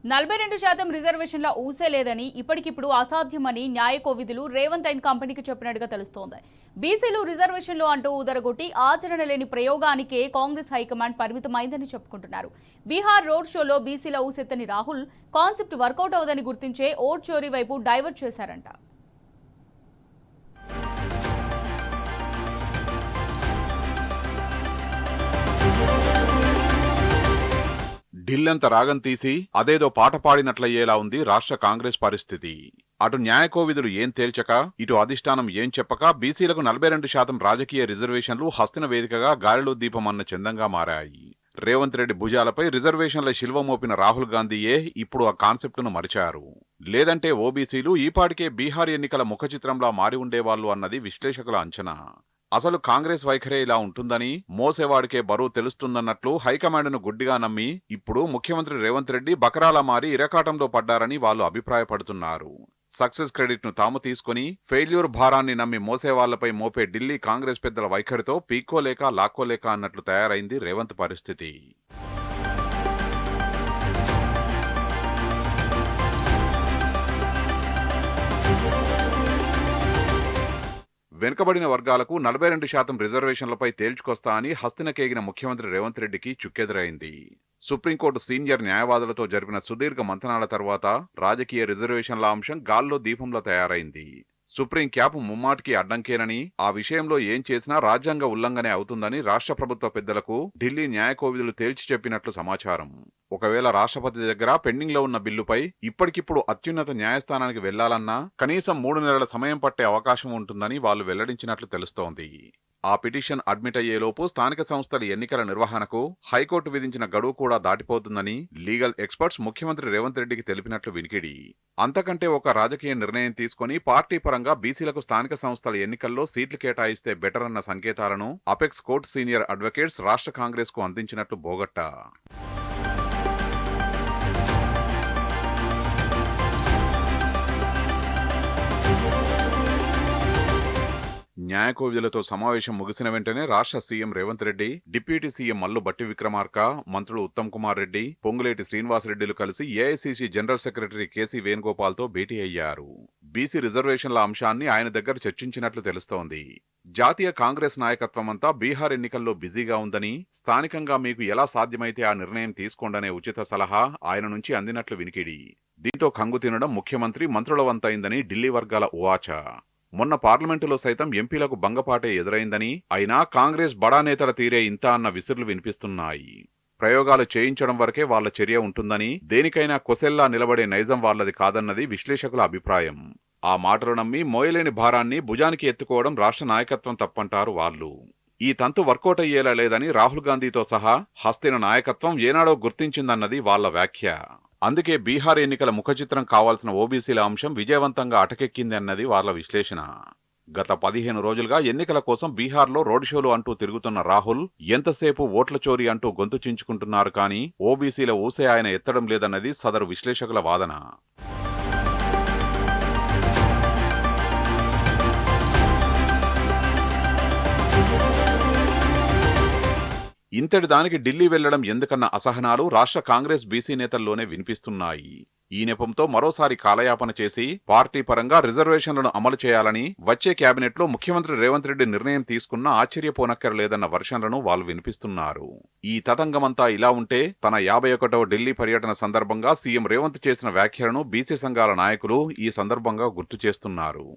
42% రిజర్వేషన్ల ఊసే లేదని, ఇప్పటికిప్పుడు అసాధ్యమని న్యాయ కోవిదులు రేవంత్ అండ్ కంపెనీకి చెప్పినట్టుగా తెలుస్తోంది. బీసీలు రిజర్వేషన్లు అంటూ ఉదరగొట్టి ఆచరణ లేని ప్రయోగానికే కాంగ్రెస్ హైకమాండ్ పరిమితమైందని చెప్పుకుంటున్నారు. బీహార్ రోడ్ షోలో బీసీల ఊసెత్తని రాహుల్ కాన్సెప్ట్ వర్కౌట్ అవదని గుర్తించే ఓట్ చోరీ వైపు డైవర్ట్ చేశారంట. ఢిల్లంత రాగం తీసి అదేదో పాట పాడినట్లయ్యేలా ఉంది రాష్ట్ర కాంగ్రెస్ పరిస్థితి. అటు న్యాయకోవిదులు ఏం తేల్చక, ఇటు అధిష్టానం ఏం చెప్పక బీసీలకు 42% రాజకీయ రిజర్వేషన్లు హస్తిన వేదికగా గాలిలో దీపం అన్న చందంగా మారాయి. రేవంత్ రెడ్డి భుజాలపై రిజర్వేషన్ల శిల్వ మోపిన రాహుల్ గాంధీయే ఇప్పుడు ఆ కాన్సెప్టును మరిచారు. లేదంటే ఓబీసీలు ఈపాటికే బీహార్ ఎన్నికల ముఖచిత్రంలా మారి ఉండేవాళ్లు అన్నది విశ్లేషకుల అంచనా. అసలు కాంగ్రెస్ వైఖరే ఇలా ఉంటుందని, మోసేవాడికే బరువు తెలుస్తుందన్నట్లు హైకమాండ్ను గుడ్డిగా నమ్మి ఇప్పుడు ముఖ్యమంత్రి రేవంత్ రెడ్డి బకరాలా మారి ఇరకాటంలో పడ్డారని వాళ్ళు అభిప్రాయపడుతున్నారు. సక్సెస్ క్రెడిట్ ను తాము తీసుకుని ఫెయిల్యూర్ భారాన్ని నమ్మి మోసేవాళ్లపై మోపే ఢిల్లీ కాంగ్రెస్ పెద్దల వైఖరితో పీక్కోలేక లాక్కోలేక అన్నట్లు తయారైంది రేవంత్ పరిస్థితి. వెనుకబడిన వర్గాలకు 42% రిజర్వేషన్లపై తేల్చుకొస్తా అని హస్తినకేగిన ముఖ్యమంత్రి రేవంత్ రెడ్డికి చుక్కెదురైంది. సుప్రీంకోర్టు సీనియర్ న్యాయవాదులతో జరిపిన సుదీర్ఘ మంథనాల తర్వాత రాజకీయ రిజర్వేషన్ల అంశం గాల్లో దీపంలా తయారైంది. సుప్రీం క్యాప్ ముమ్మాటికి అడ్డంకేనని, ఆ విషయంలో ఏం చేసినా రాజ్యాంగ ఉల్లంఘనే అవుతుందని రాష్ట్ర ప్రభుత్వ పెద్దలకు ఢిల్లీ న్యాయకోవిదులు తేల్చి చెప్పినట్లు సమాచారం. ఒకవేళ రాష్ట్రపతి దగ్గర పెండింగ్ లో ఉన్న బిల్లుపై ఇప్పటికిప్పుడు అత్యున్నత న్యాయస్థానానికి వెళ్లాలన్నా కనీసం 3 నెలల సమయం పట్టే అవకాశం ఉంటుందని వాళ్ళు వెల్లడించినట్లు తెలుస్తోంది. ఆ పిటిషన్ అడ్మిట్ అయ్యేలోపు స్థానిక సంస్థల ఎన్నికల నిర్వహణకు హైకోర్టు విధించిన గడువు కూడా దాటిపోతుందని లీగల్ ఎక్స్పర్ట్స్ ముఖ్యమంత్రి రేవంత్ రెడ్డికి తెలిపినట్లు వినికిడి. అంతకంటే ఒక రాజకీయ నిర్ణయం తీసుకుని పార్టీ పరంగా బీసీలకు స్థానిక సంస్థల ఎన్నికల్లో సీట్లు కేటాయిస్తే బెటర్ అన్న సంకేతాలను అపెక్స్ కోర్టు సీనియర్ అడ్వకేట్స్ రాష్ట్ర కాంగ్రెస్ కు అందించినట్లు బోగట్టా. న్యాయకోవిదులతో సమావేశం ముగిసిన వెంటనే రాష్ట్ర CM Revanth Reddy, deputy CM Mallu Bhatti Vikramarka, మంత్రులు ఉత్తమ్ కుమార్ రెడ్డి, పొంగులేటి శ్రీనివాసరెడ్డిలు కలిసి ఏఐసీసీ జనరల్ సెక్రటరీ కేసీ వేణుగోపాల్తో భేటీ అయ్యారు. బీసీ రిజర్వేషన్ల అంశాన్ని ఆయన దగ్గర చర్చించినట్లు తెలుస్తోంది. జాతీయ కాంగ్రెస్ నాయకత్వమంతా బీహార్ ఎన్నికల్లో బిజీగా ఉందని, స్థానికంగా మీకు ఎలా సాధ్యమైతే ఆ నిర్ణయం తీసుకోండనే ఉచిత సలహా ఆయన నుంచి అందినట్లు వినికిడి. దీంతో కంగు తినడం ముఖ్యమంత్రి, మంత్రుల వంతైందని ఢిల్లీ వర్గాల ఉవాచ. మొన్న పార్లమెంటులో సైతం ఎంపీలకు భంగపాటే ఎదురైందని, అయినా కాంగ్రెస్ బడా నేతల తీరే ఇంత అన్న విసురులు వినిపిస్తున్నాయి. ప్రయోగాలు చేయించడం వరకే వాళ్ల చర్య ఉంటుందని, దేనికైనా కొసెల్లా నిలబడే నైజం వాళ్లది కాదన్నది విశ్లేషకుల అభిప్రాయం. ఆ మాటలు నమ్మి మోయలేని భారాన్ని భుజానికి ఎత్తుకోవడం రాష్ట్ర నాయకత్వం తప్పంటారు వాళ్ళు. ఈ తంతు వర్కౌట్ అయ్యేలా లేదని రాహుల్ గాంధీతో సహా హస్తిన నాయకత్వం ఏనాడో గుర్తించిందన్నది వాళ్ల వ్యాఖ్య. అందుకే బీహార్ ఎన్నికల ముఖచిత్రం కావాల్సిన ఓబీసీల అంశం విజయవంతంగా అటకెక్కింది అన్నది వాళ్ళ విశ్లేషణ. గత 15 రోజులుగా ఎన్నికల కోసం బీహార్లో రోడ్ షోలు అంటూ తిరుగుతున్న రాహుల్ ఎంతసేపు ఓట్ల చోరీ అంటూ గొంతు చించుకుంటున్నారు కానీ ఓబీసీల ఊసే ఆయన ఎత్తడం లేదన్నది సదరు విశ్లేషకుల వాదన. ఇంతటి దానికి ఢిల్లీ వెళ్లడం ఎందుకన్న అసహనాలు రాష్ట్ర కాంగ్రెస్ బీసీ నేతల్లోనే వినిపిస్తున్నాయి. ఈ నెపంతో మరోసారి కాలయాపన చేసి పార్టీ పరంగా రిజర్వేషన్లను అమలు చేయాలని వచ్చే కేబినెట్లో ముఖ్యమంత్రి రేవంత్ రెడ్డి నిర్ణయం తీసుకున్నా ఆశ్చర్యపోనక్కర్లేదన్న వర్షన్లను వాళ్ళు వినిపిస్తున్నారు. ఈ తతంగమంతా ఇలా ఉంటే తన 51వ ఢిల్లీ పర్యటన సందర్భంగా సీఎం రేవంత్ చేసిన వ్యాఖ్యలను బీసీ సంఘాల నాయకులు ఈ సందర్భంగా గుర్తు చేస్తున్నారు.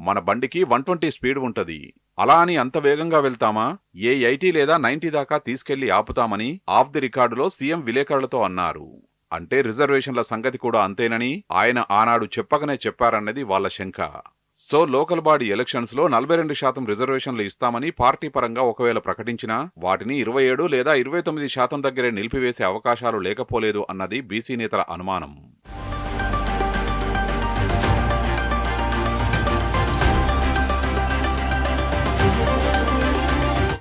మన బండికి 120 స్పీడ్ ఉంటది, అలా అని అంత వేగంగా వెళ్తామా, ఏ 80 లేదా 90 దాకా తీసుకెళ్లి ఆపుతామని ఆఫ్ ది రికార్డులో సీఎం విలేకరులతో అన్నారు. అంటే రిజర్వేషన్ల సంగతి కూడా అంతేనని ఆయన ఆనాడు చెప్పకనే చెప్పారన్నది వాళ్ల శంక. సో లోకల్ బాడీ ఎలక్షన్స్ లో 42% రిజర్వేషన్లు ఇస్తామని పార్టీ పరంగా ఒకవేళ ప్రకటించినా వాటిని 27 లేదా 29% దగ్గరే నిలిపివేసే అవకాశాలు లేకపోలేదు అన్నది బీసీ నేతల అనుమానం.